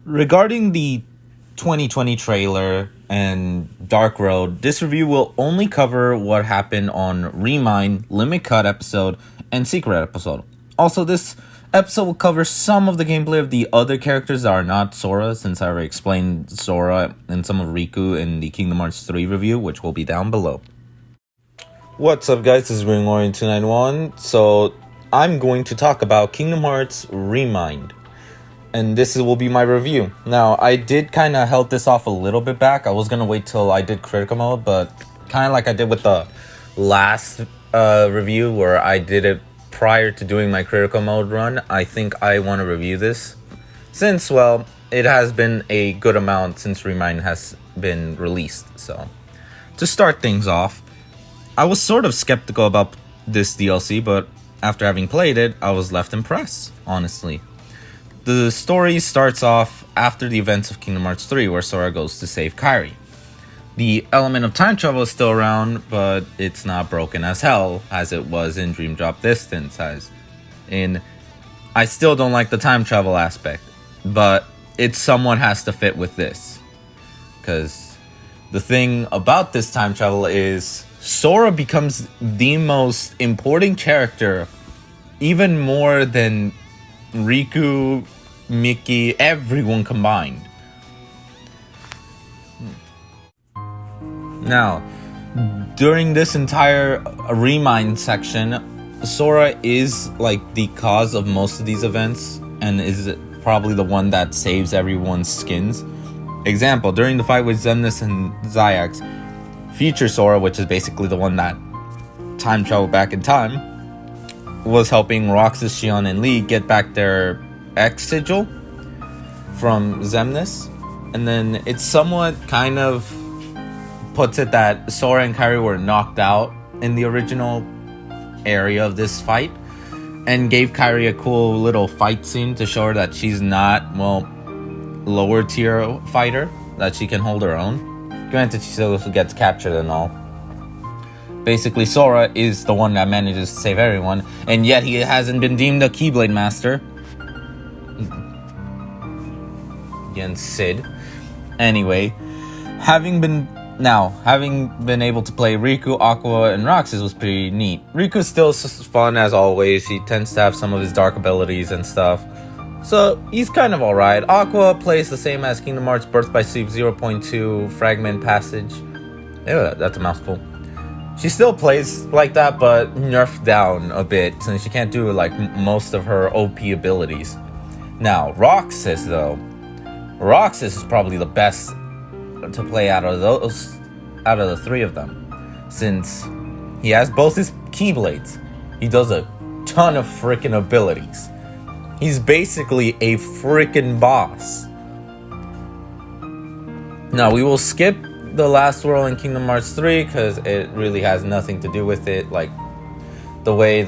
Regarding the 2020 trailer and Dark Road, this review will only cover what happened on Remind, Limit Cut episode, and Secret episode. Also, this episode will cover some of the gameplay of the other characters that are not Sora, since I already explained Sora and some of Riku in the Kingdom Hearts 3 review, which will be down below. What's up, guys? This is Ringwarrior291. So, I'm going to talk about Kingdom Hearts Remind. And this will be my review. Now, I did kind of held this off a little bit back. I was going to wait till I did critical mode, but kind of like I did with the last review where I did it prior to doing my critical mode run. I think I want to review this since, well, it has been a good amount since Remind has been released. So, to start things off, I was sort of skeptical about this DLC, but after having played it, I was left impressed, honestly. The story starts off after the events of Kingdom Hearts 3, where Sora goes to save Kairi. The element of time travel is still around, but it's not broken as hell, as it was in Dream Drop Distance. I still don't like the time travel aspect, but it somewhat has to fit with this. Because the thing about this time travel is Sora becomes the most important character, even more than Riku, Mickey, everyone combined. Now, during this entire Remind section, Sora is like the cause of most of these events and is probably the one that saves everyone's skins. Example, during the fight with Xemnas and Zayax, future Sora, which is basically the one that time traveled back in time, was helping Roxas, Xion, and Lee get back their X sigil from Xemnas. And then it somewhat kind of puts it that Sora and Kairi were knocked out in the original area of this fight and gave Kairi a cool little fight scene to show her that she's not, well, lower tier fighter, that she can hold her own. Granted, she still gets captured and all. Basically, Sora is the one that manages to save everyone, and yet he hasn't been deemed a Keyblade Master. Against Sid. Anyway, having been able to play Riku, Aqua, and Roxas was pretty neat. Riku's still fun as always. He tends to have some of his dark abilities and stuff, so he's kind of alright. Aqua plays the same as Kingdom Hearts Birth by Sleep 0.2 Fragment Passage. Yeah, that's a mouthful. She still plays like that, but nerfed down a bit, since she can't do like most of her OP abilities. Now, Roxas though. Roxas is probably the best to play out of the three of them, since he has both his Keyblades. He does a ton of freaking abilities. He's basically a freaking boss. Now, we will skip the last world in Kingdom Hearts 3 because it really has nothing to do with it. Like the way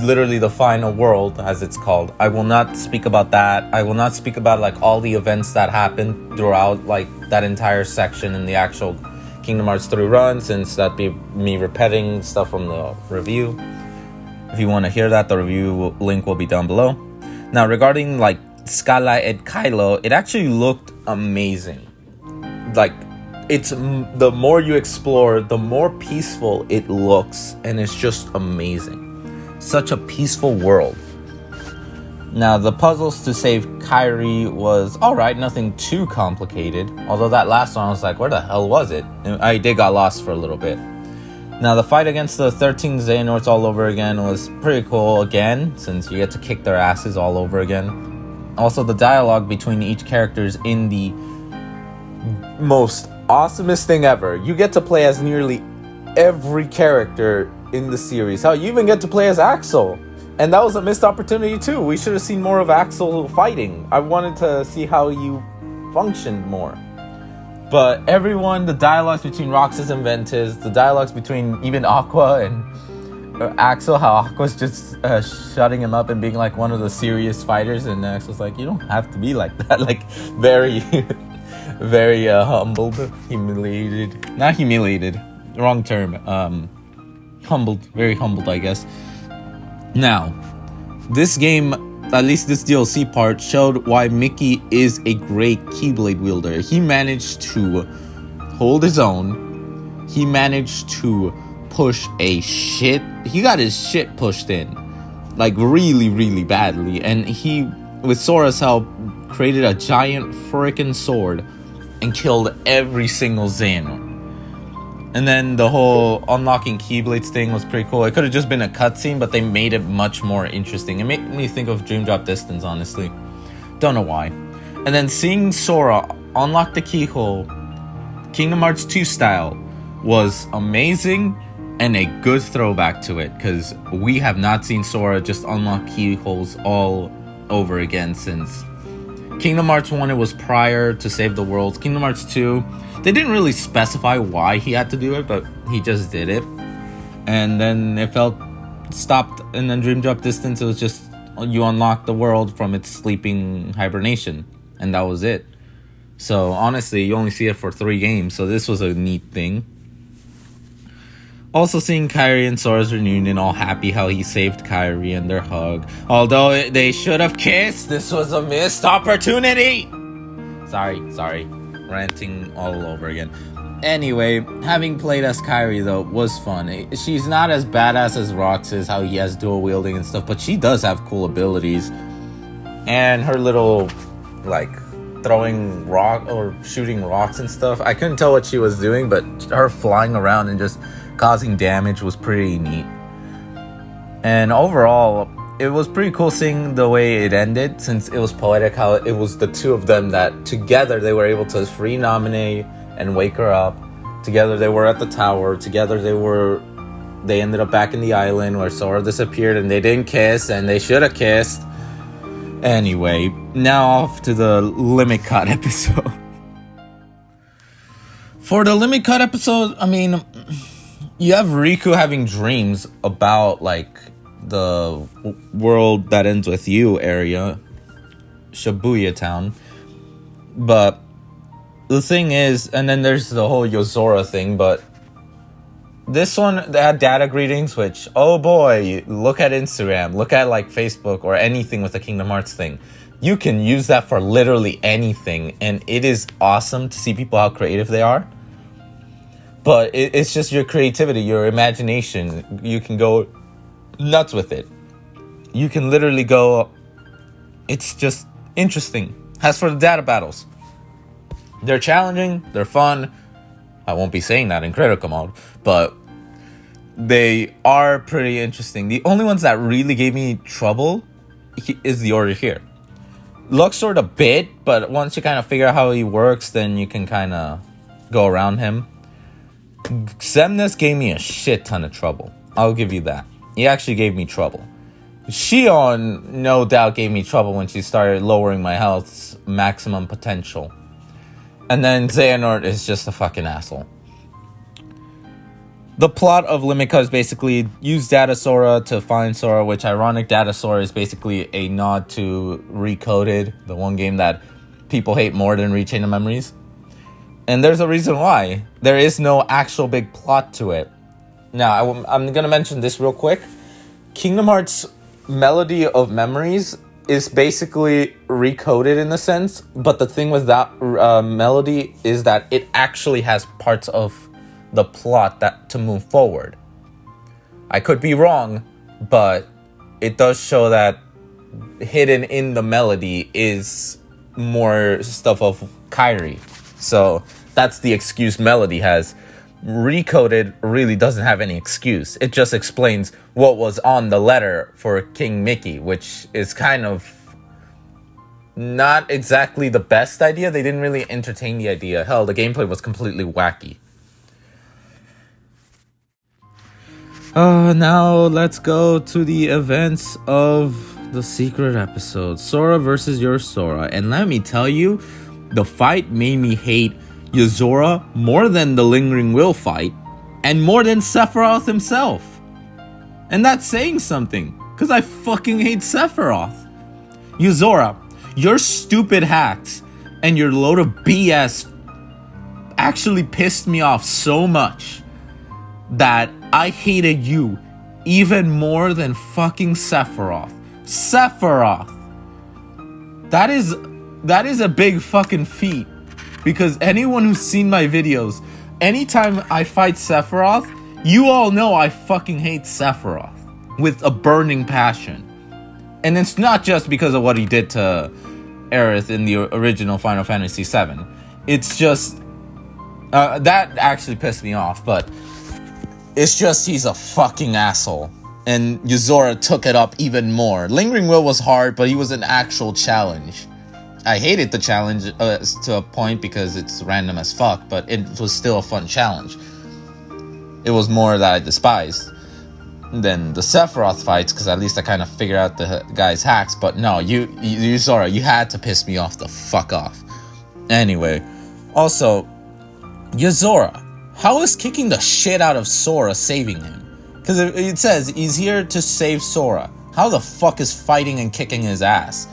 literally the final world, as it's called. I will not speak about that. I will not speak about like all the events that happened throughout like that entire section in the actual Kingdom Hearts 3 run, since that'd be me repeating stuff from the review. If you want to hear that, the review link will be down below. Now, regarding like Skylight and Kylo, it actually looked amazing. Like, it's the more you explore, the more peaceful it looks, and it's just amazing. Such a peaceful world. Now, the puzzles to save Kairi was alright, nothing too complicated. Although that last one, I was like, where the hell was it? And I did got lost for a little bit. Now, the fight against the 13 Xehanorts all over again was pretty cool again, since you get to kick their asses all over again. Also, the dialogue between each character is in the most awesomest thing ever. You get to play as nearly every character in the series. Hell, you even get to play as Axel. And that was a missed opportunity too. We should have seen more of Axel fighting. I wanted to see how you functioned more. But everyone, the dialogues between Roxas and Ventus, the dialogues between even Aqua and Axel, how Aqua's just shutting him up and being like one of the serious fighters, and Axel's like, you don't have to be like that. Like, very, very humbled, humiliated. Not humiliated, wrong term. Humbled, very humbled, I guess. Now, this game at least this DLC part, showed why Mickey is a great Keyblade wielder. He managed to hold his own. He managed to push he got his shit pushed in, like really, really badly. And he, with Sora's help, created a giant freaking sword and killed every single Xehanort. And then the whole unlocking Keyblades thing was pretty cool. It could have just been a cutscene, but they made it much more interesting. It made me think of Dream Drop Distance, honestly. Don't know why. And then seeing Sora unlock the keyhole, Kingdom Hearts 2 style, was amazing and a good throwback to it, because we have not seen Sora just unlock keyholes all over again since Kingdom Hearts 1. It was prior to Save the World. Kingdom Hearts 2, they didn't really specify why he had to do it, but he just did it. And then it stopped. And then Dream Drop Distance, it was just you unlock the world from its sleeping hibernation, and that was it. So honestly, you only see it for 3 games, so this was a neat thing. Also seeing Kairi and Sora's reunion, all happy how he saved Kairi and their hug. Although they should have kissed, this was a missed opportunity. Sorry. Ranting all over again. Anyway, having played as Kairi though was fun. She's not as badass as Roxas, how he has dual wielding and stuff, but she does have cool abilities. And her little, like, throwing rock or shooting rocks and stuff, I couldn't tell what she was doing, but her flying around and just causing damage was pretty neat. And overall, it was pretty cool seeing the way it ended, since it was poetic how it was the two of them that together they were able to free Naminé and wake her up. Together they were at the tower. Together they ended up back in the island where Sora disappeared, and they didn't kiss, and they should have kissed. Anyway, now off to the Limit Cut episode. For the Limit Cut episode, I mean, you have Riku having dreams about, like, the world that ends with you area, Shibuya town. But the thing is, and then there's the whole Yozora thing, but this one, they had data greetings, which, oh boy, look at Instagram, look at, like, Facebook or anything with the Kingdom Hearts thing. You can use that for literally anything, and it is awesome to see people how creative they are. But it's just your creativity, your imagination. You can go nuts with it. You can literally go, it's just interesting. As for the data battles, they're challenging, they're fun. I won't be saying that in critical mode, but they are pretty interesting. The only ones that really gave me trouble is the order here. Luxord a bit, but once you kind of figure out how he works, then you can kind of go around him. Xemnas gave me a shit ton of trouble. I'll give you that. He actually gave me trouble. Xion, no doubt, gave me trouble when she started lowering my health's maximum potential. And then Xehanort is just a fucking asshole. The plot of Limit Cut is basically use Data Sora to find Sora, which, ironic, Data Sora is basically a nod to Recoded, the one game that people hate more than Rechain of Memories. And there's a reason why. There is no actual big plot to it. Now, I'm going to mention this real quick. Kingdom Hearts Melody of Memories is basically recoded in a sense, but the thing with that melody is that it actually has parts of the plot that to move forward. I could be wrong, but it does show that hidden in the melody is more stuff of Kairi. So that's the excuse Melody has. Recoded really doesn't have any excuse. It just explains what was on the letter for King Mickey, which is kind of not exactly the best idea. They didn't really entertain the idea. Hell, the gameplay was completely wacky. Now let's go to the events of the secret episode. Sora versus your Sora. And let me tell you, the fight made me hate Yozora more than the Lingering Will fight, and more than Sephiroth himself. And that's saying something, because I fucking hate Sephiroth. Yozora, your stupid hacks and your load of BS actually pissed me off so much that I hated you even more than fucking Sephiroth. Sephiroth! That is a big fucking feat. Because anyone who's seen my videos, anytime I fight Sephiroth, you all know I fucking hate Sephiroth with a burning passion. And it's not just because of what he did to Aerith in the original Final Fantasy VII. It's just that actually pissed me off, but it's just he's a fucking asshole. And Yozora took it up even more. Lingering Will was hard, but he was an actual challenge. I hated the challenge to a point because it's random as fuck, but it was still a fun challenge. It was more that I despised than the Sephiroth fights, because at least I kind of figured out the guy's hacks. But no, Yozora, you had to piss me off the fuck off. Anyway, also, Yozora, how is kicking the shit out of Sora saving him? Because it says he's here to save Sora. How the fuck is fighting and kicking his ass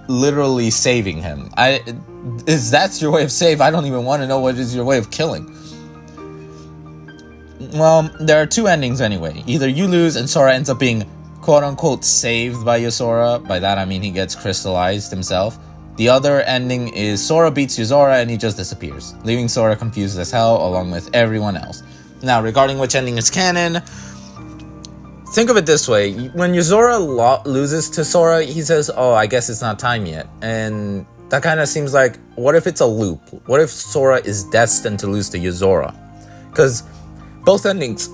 literally saving him? That's your way of save? I don't even want to know what is your way of killing. Well, there are two endings anyway. Either you lose and Sora ends up being quote-unquote saved by Yozora. By that I mean he gets crystallized himself. The other ending is Sora beats Yozora and he just disappears, leaving Sora confused as hell along with everyone else. Now, regarding which ending is canon, think of it this way. When Yozora loses to Sora, he says, oh, I guess it's not time yet. And that kind of seems like, what if it's a loop? What if Sora is destined to lose to Yozora? Because both endings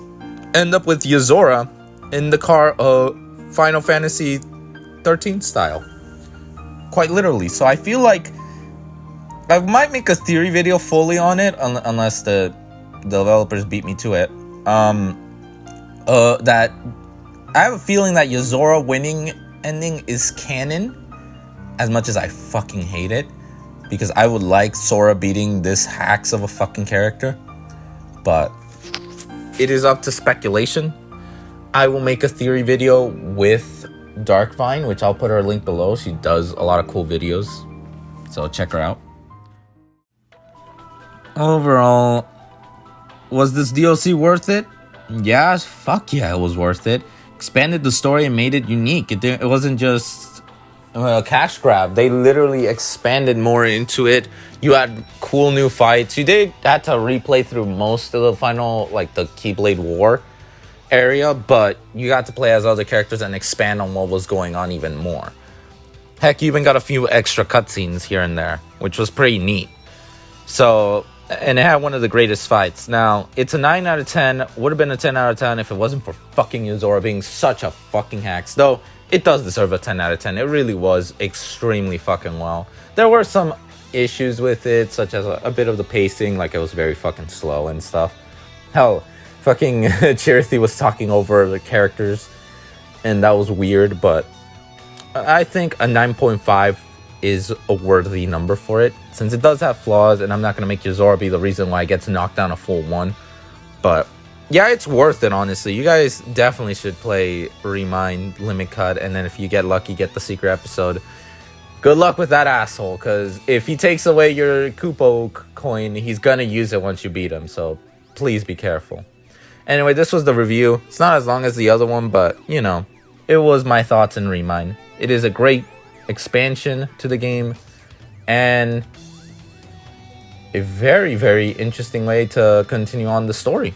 end up with Yozora in the car of Final Fantasy 13 style. Quite literally. So I feel like I might make a theory video fully on it, unless the developers beat me to it. That I have a feeling that Yozora winning ending is canon, as much as I fucking hate it, because I would like Sora beating this hacks of a fucking character. But it is up to speculation. I will make a theory video with Darkvine, which I'll put her link below. She does a lot of cool videos, so check her out. Overall, was this DLC worth it? Yeah, fuck yeah, it was worth it. Expanded the story and made it unique. It wasn't just a cash grab. They literally expanded more into it. You had cool new fights. You had to replay through most of the final, like the Keyblade War area, but you got to play as other characters and expand on what was going on even more. Heck, you even got a few extra cutscenes here and there, which was pretty neat. So, and it had one of the greatest fights. Now, it's a 9 out of 10. Would have been a 10 out of 10 if it wasn't for fucking Yozora being such a fucking hacks. Though, it does deserve a 10 out of 10. It really was extremely fucking well. There were some issues with it, such as a bit of the pacing, like it was very fucking slow and stuff. Hell, fucking Chirithy was talking over the characters, and that was weird, but I think a 9.5 is a worthy number for it, since it does have flaws, and I'm not going to make Yozora be the reason why it gets knocked down a full 1. But yeah, it's worth it, honestly. You guys definitely should play Remind Limit Cut, and then if you get lucky, get the secret episode. Good luck with that asshole, because if he takes away your Kupo coin, he's going to use it once you beat him, so please be careful. Anyway, this was the review. It's not as long as the other one, but, you know, it was my thoughts in Remind. It is a great expansion to the game, and a very, very interesting way to continue on the story.